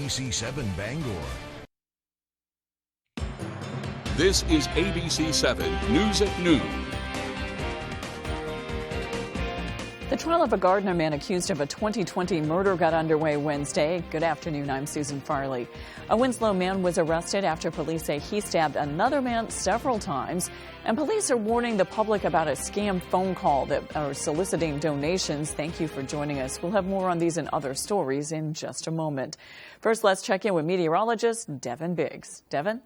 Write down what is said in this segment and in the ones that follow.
ABC7 Bangor. This is ABC7 News at Noon. The trial of a Gardner man accused of a 2020 murder got underway Wednesday. Good afternoon, I'm Susan Farley. A Winslow man was arrested after police say he stabbed another man several times. And police are warning the public about a scam phone call that are soliciting donations. Thank you for joining us. We'll have more on these and other stories in just a moment. First, let's check in with meteorologist Devin Biggs. Devin?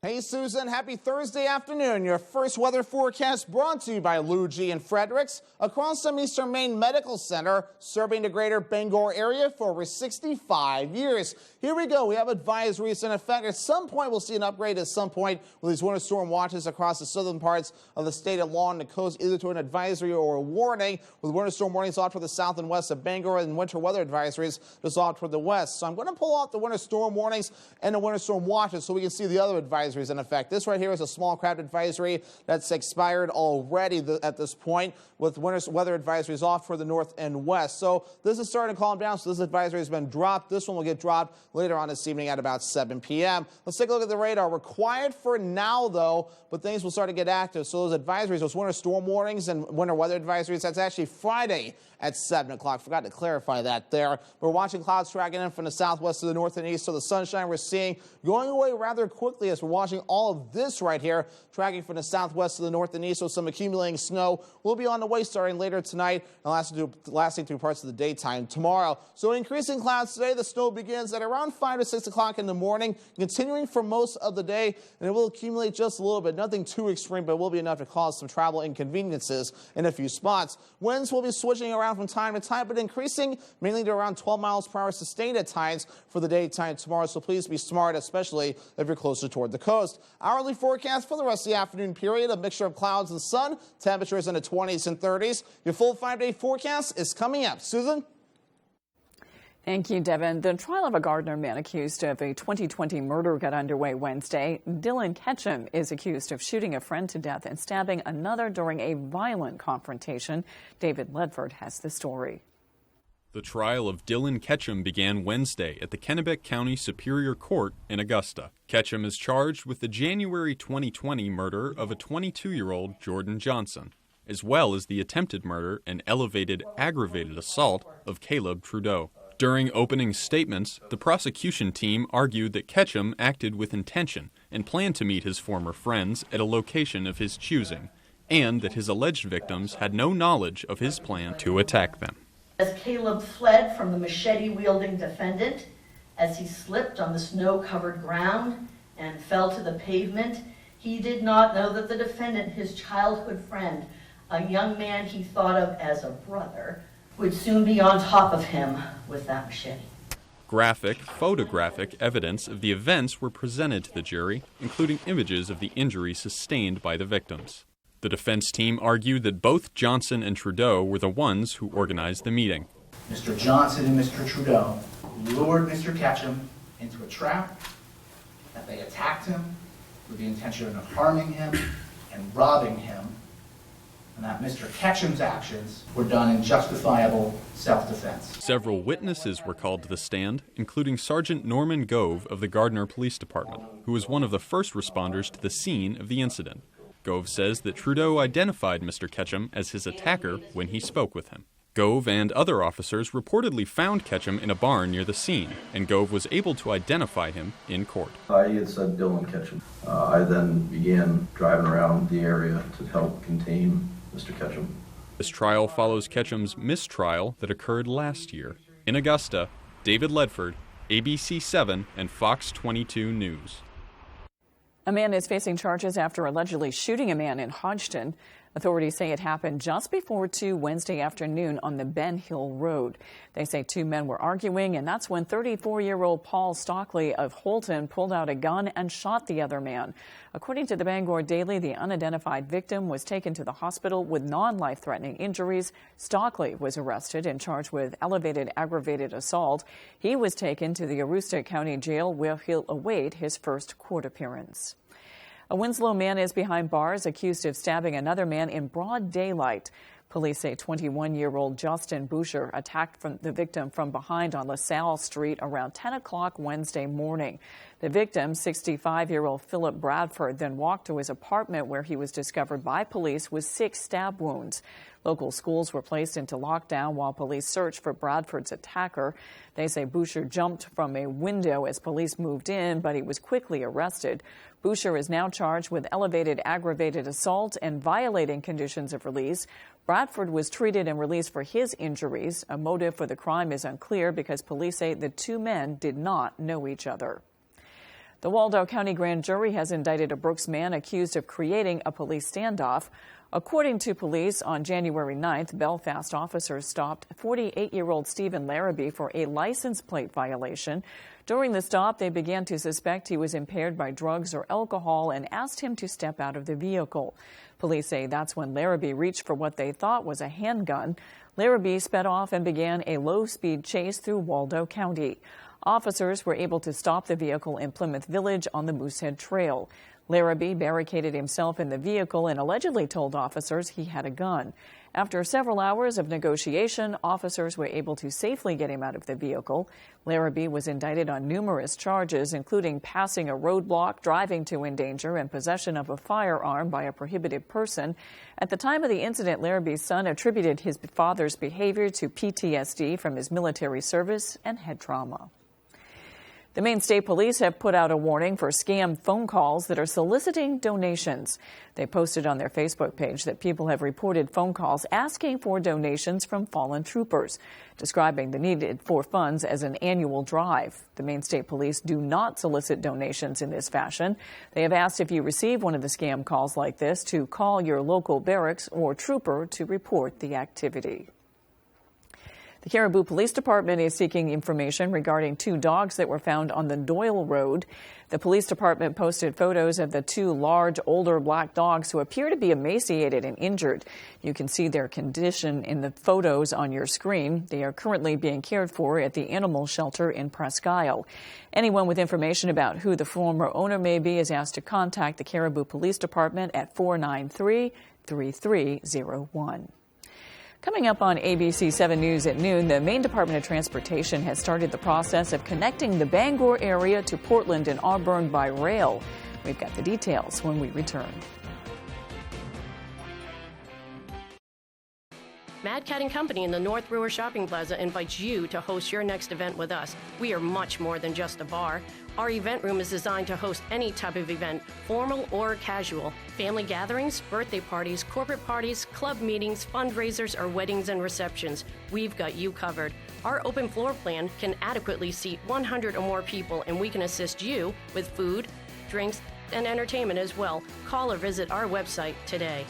Hey, Susan. Happy Thursday afternoon. Your first weather forecast brought to you by Lou G. and Fredericks across the Eastern Maine Medical Center, serving the greater Bangor area for over 65 years. Here we go. We have advisories in effect. At some point, we'll see an upgrade at some point with these winter storm watches across the southern parts of the state along the coast, either to an advisory or a warning, with winter storm warnings off for the south and west of Bangor and winter weather advisories just off toward the west. So I'm going to pull out the winter storm warnings and the winter storm watches so we can see the other advisories in effect. This right here is a small craft advisory that's expired already at this point, with winter weather advisories off for the north and west. So this is starting to calm down. So this advisory has been dropped. This one will get dropped later on this evening at about 7 p.m. Let's take a look at the radar. We're quiet for now, though, but things will start to get active. So those advisories, those winter storm warnings and winter weather advisories, that's actually Friday at 7 o'clock. Forgot to clarify that there. We're watching clouds tracking in from the southwest to the north and east, so the sunshine we're seeing going away rather quickly as we're watching all of this right here tracking from the southwest to the north and east, so some accumulating snow will be on the way starting later tonight and lasting through parts of the daytime tomorrow. So increasing clouds today. The snow begins at around 5 to 6 o'clock in the morning, continuing for most of the day, and it will accumulate just a little bit. Nothing too extreme, but will be enough to cause some travel inconveniences in a few spots. Winds will be switching around from time to time, but increasing mainly to around 12 miles per hour sustained at times for the daytime tomorrow. So please be smart, especially if you're closer toward the coast. Hourly forecast for the rest of the afternoon period, a mixture of clouds and sun, temperatures in the 20s and 30s. Your full 5-day forecast is coming up. Susan? Thank you, Devin. The trial of a Gardner man accused of a 2020 murder got underway Wednesday. Dylan Ketchum is accused of shooting a friend to death and stabbing another during a violent confrontation. David Ledford has the story. The trial of Dylan Ketchum began Wednesday at the Kennebec County Superior Court in Augusta. Ketchum is charged with the January 2020 murder of a 22-year-old Jordan Johnson, as well as the attempted murder and elevated aggravated assault of Caleb Trudeau. During opening statements, the prosecution team argued that Ketchum acted with intention and planned to meet his former friends at a location of his choosing, and that his alleged victims had no knowledge of his plan to attack them. As Caleb fled from the machete-wielding defendant, as he slipped on the snow-covered ground and fell to the pavement, he did not know that the defendant, his childhood friend, a young man he thought of as a brother, would soon be on top of him with that machete. Graphic, photographic evidence of the events were presented to the jury, including images of the injuries sustained by the victims. The defense team argued that both Johnson and Trudeau were the ones who organized the meeting. Mr. Johnson and Mr. Trudeau lured Mr. Ketchum into a trap, that they attacked him with the intention of harming him and robbing him, and that Mr. Ketchum's actions were done in justifiable self-defense. Several witnesses were called to the stand, including Sergeant Norman Gove of the Gardner Police Department, who was one of the first responders to the scene of the incident. Gove says that Trudeau identified Mr. Ketchum as his attacker when he spoke with him. Gove and other officers reportedly found Ketchum in a barn near the scene, and Gove was able to identify him in court. I had said Dylan Ketchum. I then began driving around the area to help contain Mr. Ketchum. This trial follows Ketchum's mistrial that occurred last year. In Augusta, David Ledford, ABC7 and Fox 22 News. A man is facing charges after allegedly shooting a man in Hodgson. Authorities say it happened just before 2 Wednesday afternoon on the Ben Hill Road. They say 2 men were arguing, and that's when 34-year-old Paul Stockley of Holton pulled out a gun and shot the other man. According to the Bangor Daily, the unidentified victim was taken to the hospital with non-life-threatening injuries. Stockley was arrested and charged with elevated aggravated assault. He was taken to the Aroostook County Jail, where he'll await his first court appearance. A Winslow man is behind bars accused of stabbing another man in broad daylight. Police say 21-year-old Justin Boucher attacked the victim from behind on LaSalle Street around 10 o'clock Wednesday morning. The victim, 65-year-old Philip Bradford, then walked to his apartment where he was discovered by police with 6 stab wounds. Local schools were placed into lockdown while police searched for Bradford's attacker. They say Boucher jumped from a window as police moved in, but he was quickly arrested. Boucher is now charged with elevated aggravated assault and violating conditions of release. Bradford was treated and released for his injuries. A motive for the crime is unclear because police say the two men did not know each other. The Waldo County Grand Jury has indicted a Brooks man accused of creating a police standoff. According to police, on January 9th, Belfast officers stopped 48-year-old Stephen Larrabee for a license plate violation. During the stop, they began to suspect he was impaired by drugs or alcohol and asked him to step out of the vehicle. Police say that's when Larrabee reached for what they thought was a handgun. Larrabee sped off and began a low-speed chase through Waldo County. Officers were able to stop the vehicle in Plymouth Village on the Moosehead Trail. Larrabee barricaded himself in the vehicle and allegedly told officers he had a gun. After several hours of negotiation, officers were able to safely get him out of the vehicle. Larrabee was indicted on numerous charges, including passing a roadblock, driving to endanger, and possession of a firearm by a prohibited person. At the time of the incident, Larrabee's son attributed his father's behavior to PTSD from his military service and head trauma. The Maine State Police have put out a warning for scam phone calls that are soliciting donations. They posted on their Facebook page that people have reported phone calls asking for donations from fallen troopers, describing the need for funds as an annual drive. The Maine State Police do not solicit donations in this fashion. They have asked if you receive one of the scam calls like this to call your local barracks or trooper to report the activity. The Caribou Police Department is seeking information regarding 2 dogs that were found on the Doyle Road. The police department posted photos of the 2 large, older black dogs who appear to be emaciated and injured. You can see their condition in the photos on your screen. They are currently being cared for at the animal shelter in Presque Isle. Anyone with information about who the former owner may be is asked to contact the Caribou Police Department at 493-3301. Coming up on ABC 7 News at noon, the Maine Department of Transportation has started the process of connecting the Bangor area to Portland and Auburn by rail. We've got the details when we return. Mad Cat & Company in the North Brewer Shopping Plaza invites you to host your next event with us. We are much more than just a bar. Our event room is designed to host any type of event, formal or casual. Family gatherings, birthday parties, corporate parties, club meetings, fundraisers, or weddings and receptions. We've got you covered. Our open floor plan can adequately seat 100 or more people, and we can assist you with food, drinks, and entertainment as well. Call or visit our website today.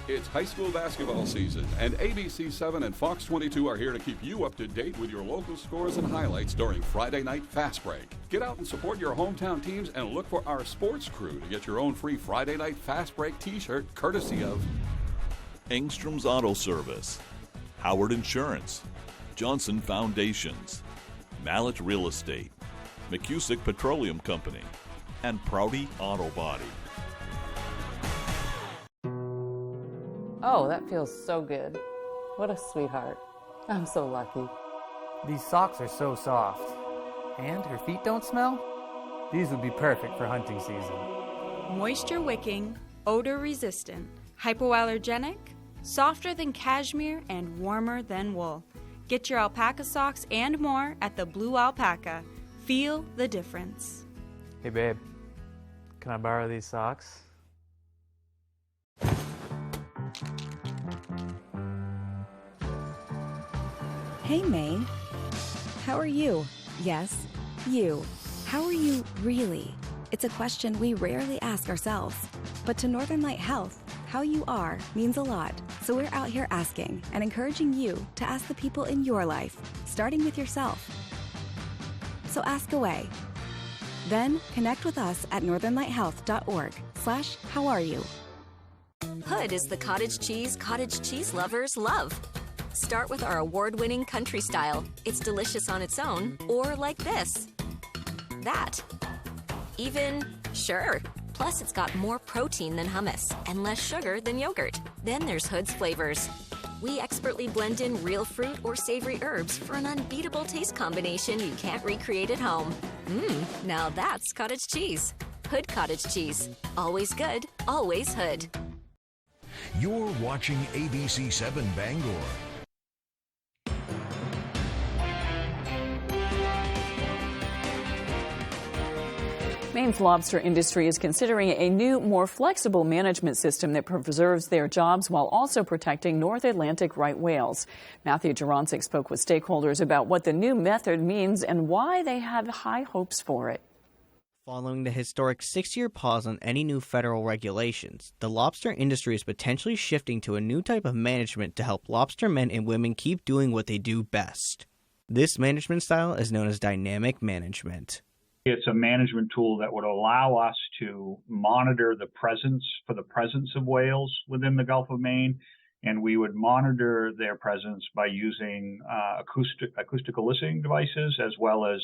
It's high school basketball season, and ABC 7 and Fox 22 are here to keep you up to date with your local scores and highlights during Friday Night Fast Break. Get out and support your hometown teams and look for our sports crew to get your own free Friday Night Fast Break t-shirt courtesy of Engstrom's Auto Service, Howard Insurance, Johnson Foundations, Mallet Real Estate, McCusick Petroleum Company, and Prouty Auto Body. Oh, that feels so good. What a sweetheart. I'm so lucky. These socks are so soft. And her feet don't smell? These would be perfect for hunting season. Moisture wicking, odor resistant, hypoallergenic, softer than cashmere, and warmer than wool. Get your alpaca socks and more at the Blue Alpaca. Feel the difference. Hey babe, can I borrow these socks? Hey, Maine. How are you? Yes, you. How are you really? It's a question we rarely ask ourselves. But to Northern Light Health, how you are means a lot. So we're out here asking and encouraging you to ask the people in your life, starting with yourself. So ask away. Then connect with us at northernlighthealth.org/howareyou. Hood is the cottage cheese lovers love. Start with our award-winning country style. It's delicious on its own, or like this. That. Even, sure, Plus, it's got more protein than hummus and less sugar than yogurt. Then there's Hood's flavors. We expertly blend in real fruit or savory herbs for an unbeatable taste combination you can't recreate at home. Now that's cottage cheese. Hood cottage cheese. Always good, always Hood. You're watching ABC 7 Bangor. Maine's lobster industry is considering a new, more flexible management system that preserves their jobs while also protecting North Atlantic right whales. Matthew Jurancic spoke with stakeholders about what the new method means and why they have high hopes for it. Following the historic 6-year pause on any new federal regulations, the lobster industry is potentially shifting to a new type of management to help lobster men and women keep doing what they do best. This management style is known as dynamic management. It's a management tool that would allow us to monitor the presence of whales within the Gulf of Maine, and we would monitor their presence by using acoustical listening devices as well as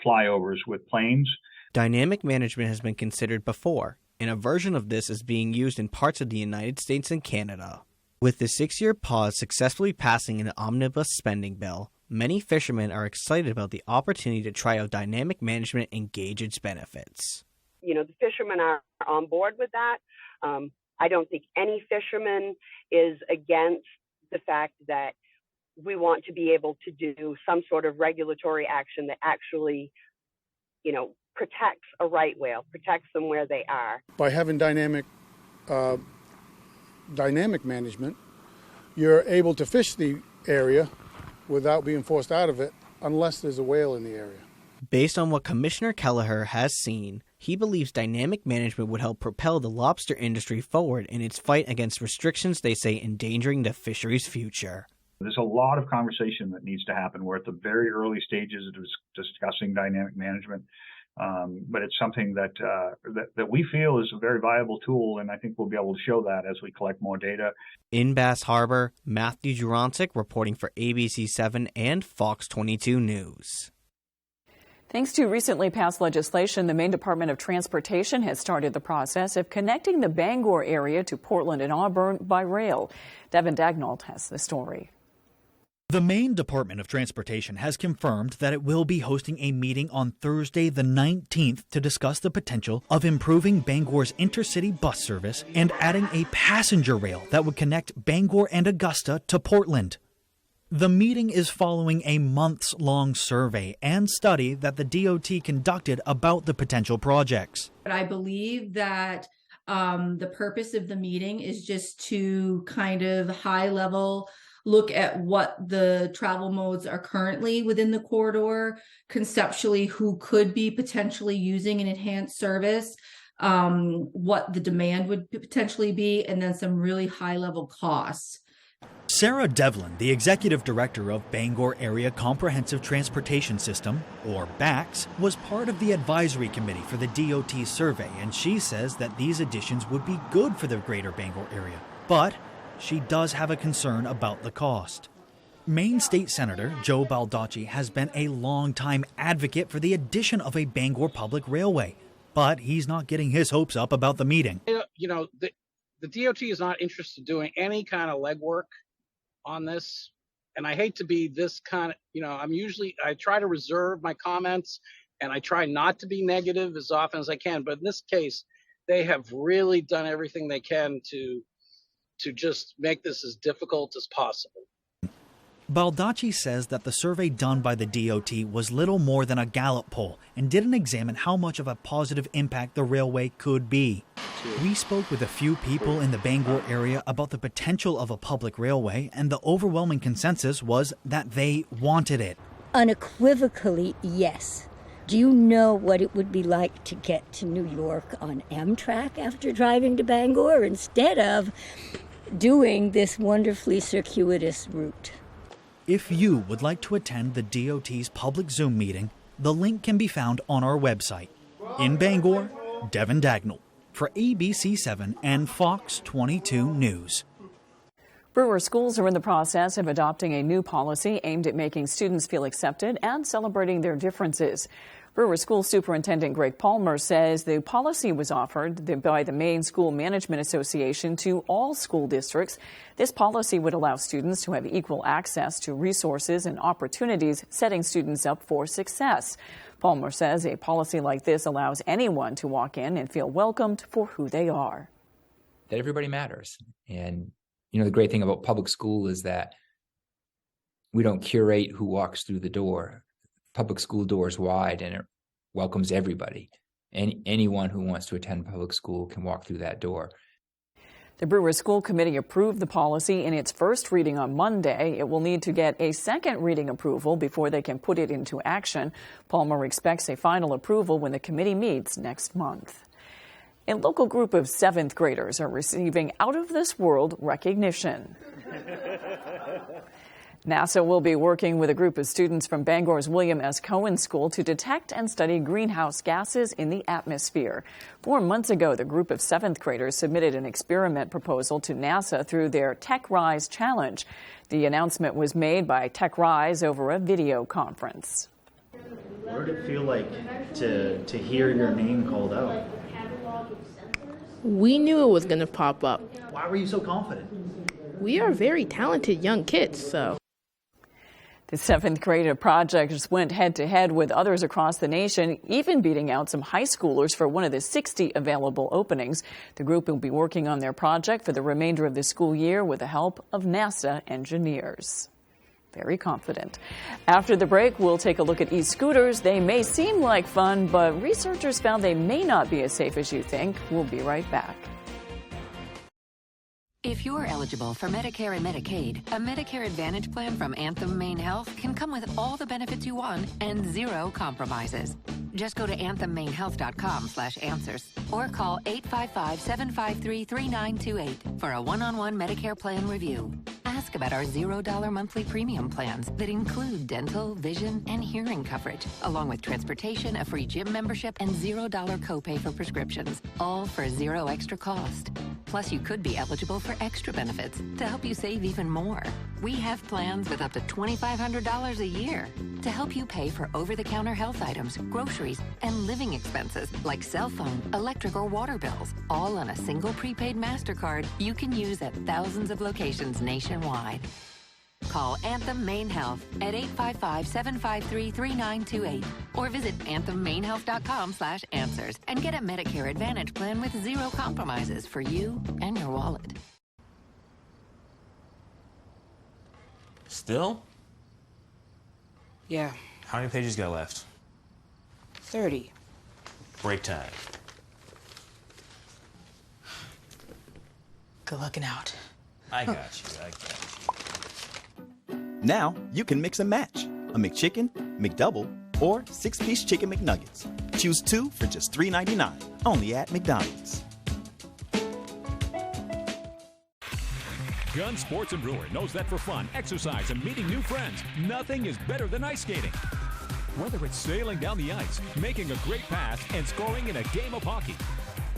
flyovers with planes. Dynamic management has been considered before, and a version of this is being used in parts of the United States and Canada. With the 6-year pause successfully passing an omnibus spending bill, many fishermen are excited about the opportunity to try out dynamic management and gauge its benefits. You know, the fishermen are on board with that. I don't think any fisherman is against the fact that we want to be able to do some sort of regulatory action that actually, you know, protects a right whale, protects them where they are. By having dynamic management, you're able to fish the area without being forced out of it unless there's a whale in the area. Based on what Commissioner Kelleher has seen, he believes dynamic management would help propel the lobster industry forward in its fight against restrictions they say endangering the fishery's future. There's a lot of conversation that needs to happen. We're at the very early stages of discussing dynamic management, but it's something that we feel is a very viable tool, and I think we'll be able to show that as we collect more data. In Bass Harbor, Matthew Jurancic reporting for ABC 7 and Fox 22 News. Thanks to recently passed legislation, the Maine Department of Transportation has started the process of connecting the Bangor area to Portland and Auburn by rail. Devin Dagnall has the story. The Maine Department of Transportation has confirmed that it will be hosting a meeting on Thursday the 19th to discuss the potential of improving Bangor's intercity bus service and adding a passenger rail that would connect Bangor and Augusta to Portland. The meeting is following a months-long survey and study that the DOT conducted about the potential projects. I believe that the purpose of the meeting is just to kind of high-level look at what the travel modes are currently within the corridor, conceptually who could be potentially using an enhanced service, what the demand would potentially be, and then some really high-level costs. Sarah Devlin, the executive director of Bangor Area Comprehensive Transportation System, or BACS, was part of the advisory committee for the DOT survey, and she says that these additions would be good for the greater Bangor area. But she does have a concern about the cost. Maine State Senator Joe Baldacci has been a long-time advocate for the addition of a Bangor public railway, but he's not getting his hopes up about the meeting. You know, the DOT is not interested in doing any kind of legwork on this, and I hate to be this kind of, you know, I try to reserve my comments and I try not to be negative as often as I can, but in this case, they have really done everything they can to just make this as difficult as possible. Baldacci says that the survey done by the DOT was little more than a Gallup poll and didn't examine how much of a positive impact the railway could be. We spoke with a few people in the Bangor area about the potential of a public railway, and the overwhelming consensus was that they wanted it. Unequivocally, yes. Do you know what it would be like to get to New York on Amtrak after driving to Bangor instead of doing this wonderfully circuitous route? If you would like to attend the DOT's public Zoom meeting, the link can be found on our website. In Bangor, Devin Dagnall for ABC 7 and Fox 22 News. Brewer schools are in the process of adopting a new policy aimed at making students feel accepted and celebrating their differences. Brewer School Superintendent Greg Palmer says the policy was offered by the Maine School Management Association to all school districts. This policy would allow students to have equal access to resources and opportunities, setting students up for success. Palmer says a policy like this allows anyone to walk in and feel welcomed for who they are. That everybody matters. And, the great thing about public school is that we don't curate who walks through the door. Public school door is wide and it welcomes everybody. And anyone who wants to attend public school can walk through that door. The Brewer School Committee approved the policy in its first reading on Monday. It will need to get a second reading approval before they can put it into action. Palmer expects a final approval when the committee meets next month. A local group of 7th graders are receiving out-of-this-world recognition. NASA will be working with a group of students from Bangor's William S. Cohen School to detect and study greenhouse gases in the atmosphere. 4 months ago, the group of 7th graders submitted an experiment proposal to NASA through their TechRise Challenge. The announcement was made by TechRise over a video conference. What did it feel like to hear your name called out? We knew it was going to pop up. Why were you so confident? We are very talented young kids, so. The 7th grade project went head-to-head with others across the nation, even beating out some high schoolers for one of the 60 available openings. The group will be working on their project for the remainder of the school year with the help of NASA engineers. Very confident. After the break, we'll take a look at e-scooters. They may seem like fun, but researchers found they may not be as safe as you think. We'll be right back. If you're eligible for Medicare and Medicaid, a Medicare Advantage plan from Anthem Maine Health can come with all the benefits you want and zero compromises. Just go to anthemmainhealth.com/answers or call 855-753-3928 for a one-on-one Medicare plan review. Ask about our $0 monthly premium plans that include dental, vision, and hearing coverage, along with transportation, a free gym membership, and $0 copay for prescriptions, all for zero extra cost. Plus, you could be eligible for extra benefits to help you save even more. We have plans with up to $2,500 a year to help you pay for over-the-counter health items, groceries, and living expenses like cell phone, electric, or water bills, all on a single prepaid MasterCard you can use at thousands of locations nationwide. Call Anthem Maine Health at 855-753-3928 or visit anthemmainhealth.com/answers and get a Medicare Advantage plan with zero compromises for you and your wallet. Still? Yeah. How many pages got left? 30. Break time. Good looking out. I got you. Now you can mix and match a McChicken, McDouble, or 6-piece chicken McNuggets. Choose 2 for just $3.99, only at McDonald's. Gun Sports and Brewer knows that for fun, exercise, and meeting new friends, nothing is better than ice skating. Whether it's sailing down the ice, making a great pass, and scoring in a game of hockey,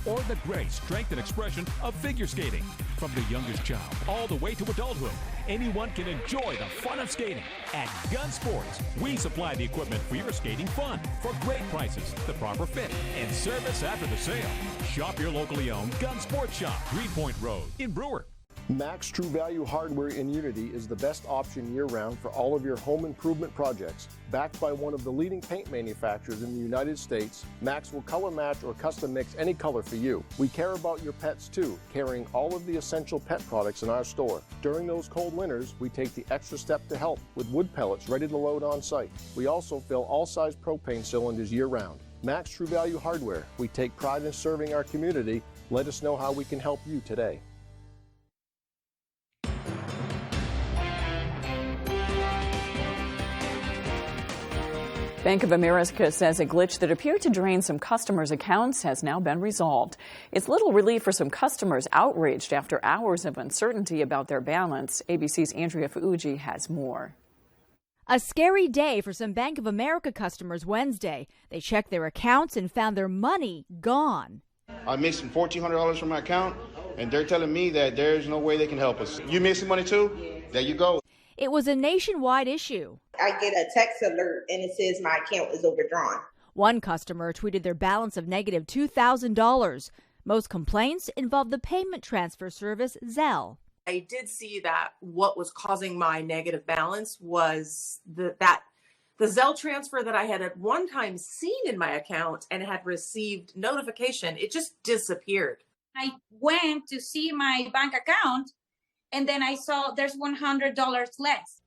or the great strength and expression of figure skating. From the youngest child all the way to adulthood, anyone can enjoy the fun of skating. At Gun Sports, we supply the equipment for your skating fun for great prices, the proper fit, and service after the sale. Shop your locally owned Gun Sports Shop, Greenpoint Road in Brewer. Max True Value Hardware in Unity is the best option year-round for all of your home improvement projects. Backed by one of the leading paint manufacturers in the United States, Max will color match or custom mix any color for you. We care about your pets too, carrying all of the essential pet products in our store. During those cold winters, we take the extra step to help with wood pellets ready to load on site. We also fill all size propane cylinders year-round. Max True Value Hardware. We take pride in serving our community. Let us know how we can help you today. Bank of America says a glitch that appeared to drain some customers' accounts has now been resolved. It's little relief for some customers outraged after hours of uncertainty about their balance. ABC's Andrea Fauci has more. A scary day for some Bank of America customers Wednesday. They checked their accounts and found their money gone. I missed $1,400 from my account. and they're telling me that there's no way they can help us. You missing money too? There you go. It was a nationwide issue. I get a text alert and it says my account is overdrawn. One customer tweeted their balance of negative $2,000. Most complaints involved the payment transfer service Zelle. I did see that what was causing my negative balance was the Zelle transfer that I had at one time seen in my account and had received notification. It just disappeared. I went to see my bank account and then I saw there's $100 less.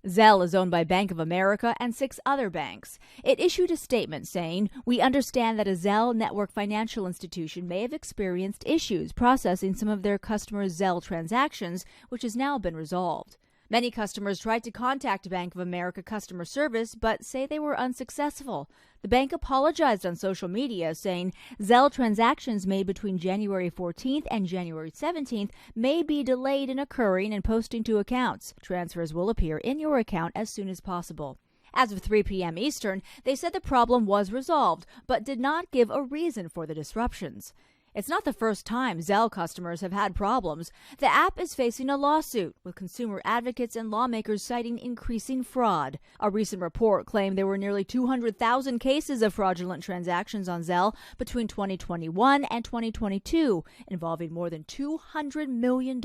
Zelle is owned by Bank of America and 6 other banks. It issued a statement saying, "We understand that a Zelle network financial institution may have experienced issues processing some of their customers' Zelle transactions, which has now been resolved." Many customers tried to contact Bank of America customer service, but say they were unsuccessful. The bank apologized on social media, saying Zelle transactions made between January 14th and January 17th may be delayed in occurring and posting to accounts. Transfers will appear in your account as soon as possible. As of 3 p.m. Eastern, they said the problem was resolved, but did not give a reason for the disruptions. It's not the first time Zelle customers have had problems. The app is facing a lawsuit, with consumer advocates and lawmakers citing increasing fraud. A recent report claimed there were nearly 200,000 cases of fraudulent transactions on Zelle between 2021 and 2022, involving more than $200 million.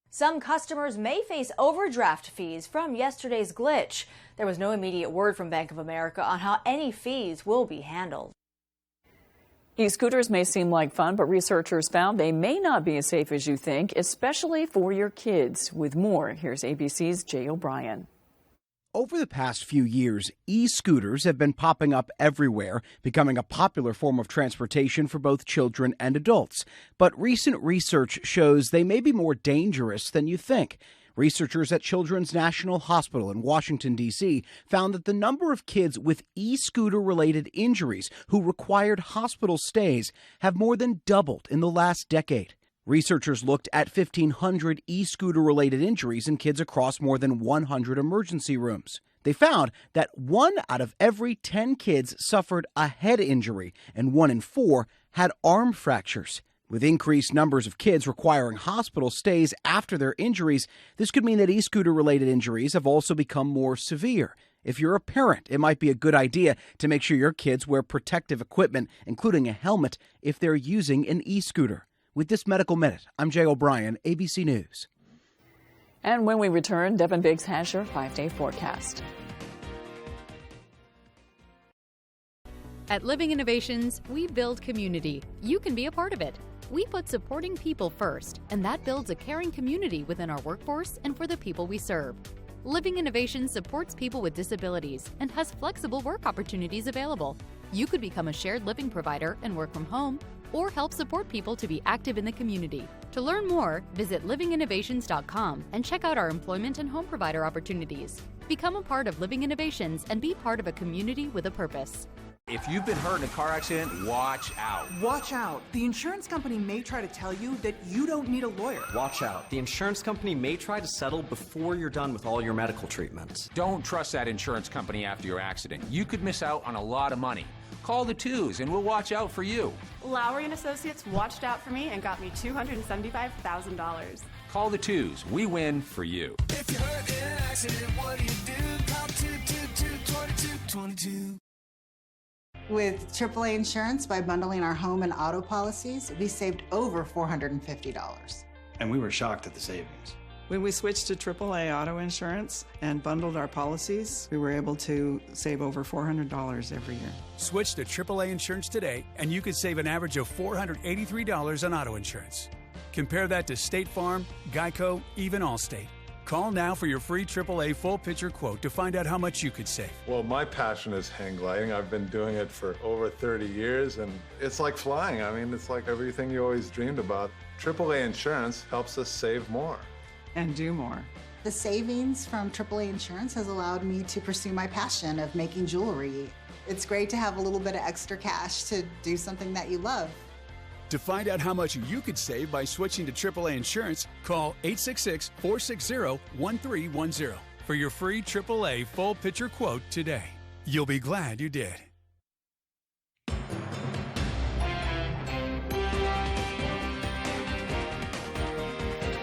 Some customers may face overdraft fees from yesterday's glitch. There was no immediate word from Bank of America on how any fees will be handled. E-scooters may seem like fun, but researchers found they may not be as safe as you think, especially for your kids. With more, here's ABC's Jay O'Brien. Over the past few years, e-scooters have been popping up everywhere, becoming a popular form of transportation for both children and adults. But recent research shows they may be more dangerous than you think. Researchers at Children's National Hospital in Washington, D.C. found that the number of kids with e-scooter-related injuries who required hospital stays have more than doubled in the last decade. Researchers looked at 1,500 e-scooter-related injuries in kids across more than 100 emergency rooms. They found that 1 out of every 10 kids suffered a head injury, and 1 in 4 had arm fractures. With increased numbers of kids requiring hospital stays after their injuries, this could mean that e-scooter-related injuries have also become more severe. If you're a parent, it might be a good idea to make sure your kids wear protective equipment, including a helmet, if they're using an e-scooter. With this Medical Minute, I'm Jay O'Brien, ABC News. And when we return, Devin Biggs has your 5-day forecast. At Living Innovations, we build community. You can be a part of it. We put supporting people first, and that builds a caring community within our workforce and for the people we serve. Living Innovations supports people with disabilities and has flexible work opportunities available. You could become a shared living provider and work from home, or help support people to be active in the community. To learn more, visit livinginnovations.com and check out our employment and home provider opportunities. Become a part of Living Innovations and be part of a community with a purpose. If you've been hurt in a car accident, watch out. Watch out. The insurance company may try to tell you that you don't need a lawyer. Watch out. The insurance company may try to settle before you're done with all your medical treatments. Don't trust that insurance company after your accident. You could miss out on a lot of money. Call the twos and we'll watch out for you. Lowry & Associates watched out for me and got me $275,000. Call the twos. We win for you. If you're hurt in an accident, what do? Call 222-2222. With AAA Insurance, by bundling our home and auto policies, we saved over $450. And we were shocked at the savings. When we switched to AAA auto insurance and bundled our policies, we were able to save over $400 every year. Switch to AAA insurance today, and you could save an average of $483 on auto insurance. Compare that to State Farm, Geico, even Allstate. Call now for your free AAA full picture quote to find out how much you could save. Well, my passion is hang gliding. I've been doing it for over 30 years, and it's like flying. I mean, it's like everything you always dreamed about. AAA insurance helps us save more. And do more. The savings from AAA Insurance has allowed me to pursue my passion of making jewelry. It's great to have a little bit of extra cash to do something that you love. To find out how much you could save by switching to AAA Insurance, call 866-460-1310 for your free AAA full picture quote today. You'll be glad you did.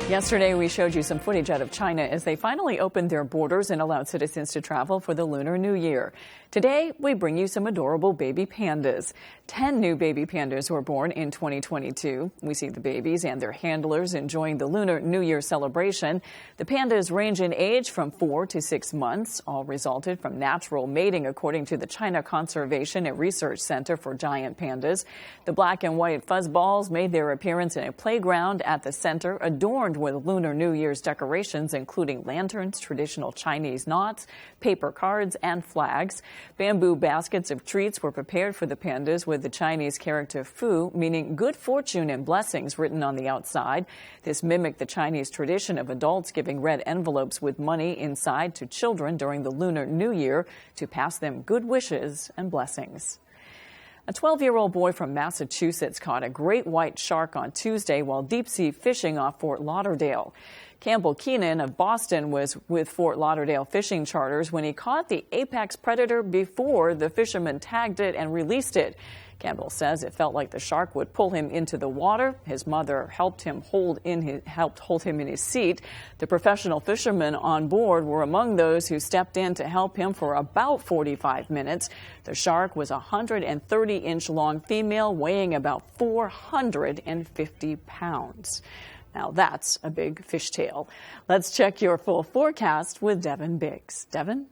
Yesterday, we showed you some footage out of China as they finally opened their borders and allowed citizens to travel for the Lunar New Year. Today, we bring you some adorable baby pandas. 10 new baby pandas were born in 2022. We see the babies and their handlers enjoying the Lunar New Year celebration. The pandas range in age from 4 to 6 months, all resulted from natural mating, according to the China Conservation and Research Center for Giant Pandas. The black and white fuzzballs made their appearance in a playground at the center, adorned with Lunar New Year's decorations, including lanterns, traditional Chinese knots, paper cards, and flags. Bamboo baskets of treats were prepared for the pandas with the Chinese character Fu, meaning good fortune and blessings, written on the outside. This mimicked the Chinese tradition of adults giving red envelopes with money inside to children during the Lunar New Year to pass them good wishes and blessings. A 12-year-old boy from Massachusetts caught a great white shark on Tuesday while deep-sea fishing off Fort Lauderdale. Campbell Keenan of Boston was with Fort Lauderdale Fishing Charters when he caught the apex predator before the fisherman tagged it and released it. Campbell says it felt like the shark would pull him into the water. His mother helped hold him in his seat. The professional fishermen on board were among those who stepped in to help him for about 45 minutes. The shark was a 130-inch long female weighing about 450 pounds. Now that's a big fishtail. Let's check your full forecast with Devin Biggs. Devin?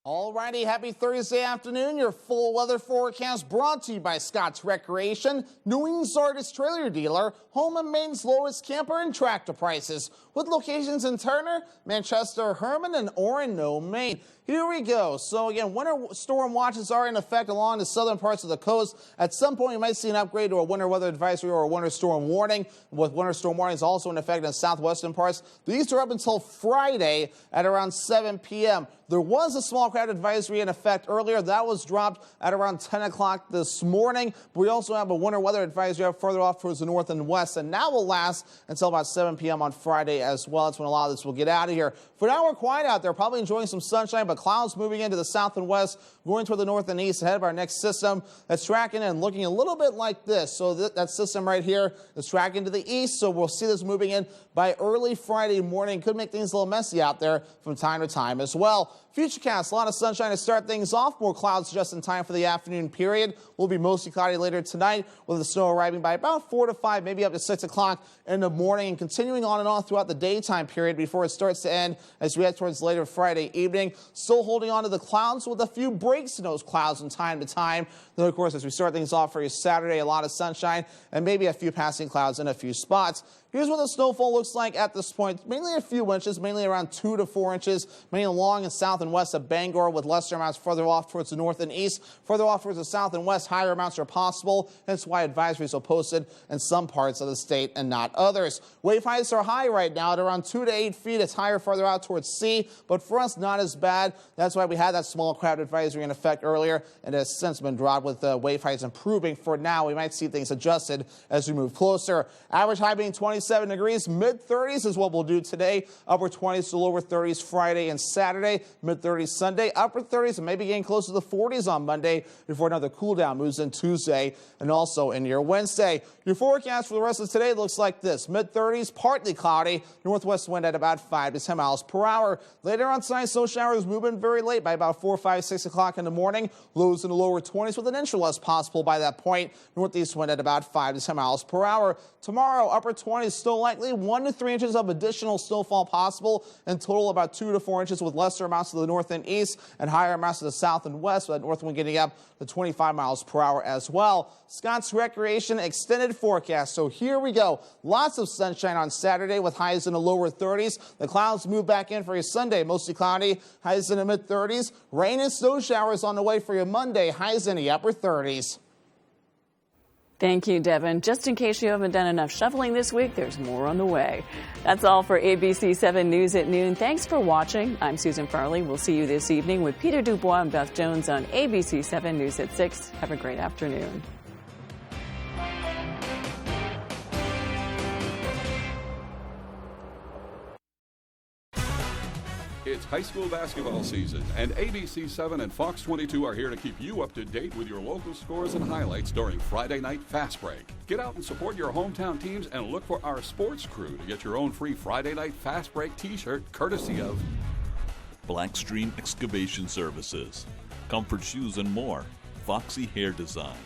Alrighty, happy Thursday afternoon. Your full weather forecast brought to you by Scott's Recreation, New England's largest trailer dealer, home and Maine's lowest camper and tractor prices, with locations in Turner, Manchester, Herman, and Orono, Maine. Here we go. So again, winter storm watches are in effect along the southern parts of the coast. At some point, you might see an upgrade to a winter weather advisory or a winter storm warning, with winter storm warnings also in effect in the southwestern parts. These are up until Friday at around 7 p.m. There was a small cloud advisory in effect earlier. That was dropped at around 10 o'clock this morning. But we also have a winter weather advisory up further off towards the north and west, and that will last until about 7 p.m. on Friday as well. That's when a lot of this will get out of here. For now, we're quiet out there, probably enjoying some sunshine, but clouds moving into the south and west, going toward the north and east ahead of our next system that's tracking and looking a little bit like this. So that system right here is tracking to the east, so we'll see this moving in by early Friday morning. Could make things a little messy out there from time to time as well. Futurecast, a lot of sunshine to start things off. More clouds just in time for the afternoon period. Will be mostly cloudy later tonight, with the snow arriving by about 4 to 5, maybe up to 6 o'clock in the morning, and continuing on and on throughout the daytime period before it starts to end as we head towards later Friday evening. Still holding on to the clouds with a few breaks in those clouds from time to time. Then, of course, as we start things off for you Saturday, a lot of sunshine and maybe a few passing clouds in a few spots. Here's what the snowfall looks like at this point. Mainly a few inches, mainly around 2 to 4 inches, mainly along and south and west of Bangor, with lesser amounts further off towards the north and east. Further off towards the south and west, higher amounts are possible. That's why advisories are posted in some parts of the state and not others. Wave heights are high right now at around 2 to 8 feet. It's higher further out towards sea, but for us, not as bad. That's why we had that small cloud advisory in effect earlier, and it has since been dropped with wave heights improving. For now, we might see things adjusted as we move closer. Average high being 27 degrees. Mid-30s is what we'll do today. Upper 20s to lower 30s Friday and Saturday. Mid-30s Sunday. Upper 30s and maybe getting close to the 40s on Monday before another cool down moves in Tuesday and also in your Wednesday. Your forecast for the rest of today looks like this. Mid-30s, partly cloudy. Northwest wind at about 5 to 10 miles per hour. Later on tonight, snow showers move in very late by about 4, 5, 6 o'clock in the morning. Lows in the lower 20s with an inch or less possible by that point. Northeast wind at about 5 to 10 miles per hour. Tomorrow, upper 20s still likely. 1 to 3 inches of additional snowfall possible. In total, about 2 to 4 inches with lesser amounts to the north and east and higher amounts to the south and west, with that north wind getting up to 25 miles per hour as well. Scott's Recreation extended forecast. So here we go. Lots of sunshine on Saturday with highs in the lower 30s. The clouds move back in for your Sunday, mostly cloudy, highs in the mid 30s. Rain and snow showers on the way for your Monday, highs in the upper 30s. Thank you, Devin. Just in case you haven't done enough shoveling this week, there's more on the way. That's all for ABC 7 News at noon. Thanks for watching. I'm Susan Farley. We'll see you this evening with Peter Dubois and Beth Jones on ABC 7 News at 6. Have a great afternoon. It's high school basketball season, and ABC7 and Fox 22 are here to keep you up to date with your local scores and highlights during Friday Night Fast Break. Get out and support your hometown teams and look for our sports crew to get your own free Friday Night Fast Break t-shirt courtesy of Blackstream Excavation Services, Comfort Shoes and more, Foxy Hair Design,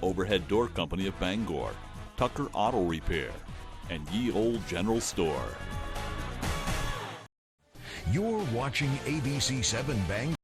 Overhead Door Company of Bangor, Tucker Auto Repair, and Ye Old General Store. You're watching ABC7 Bangor.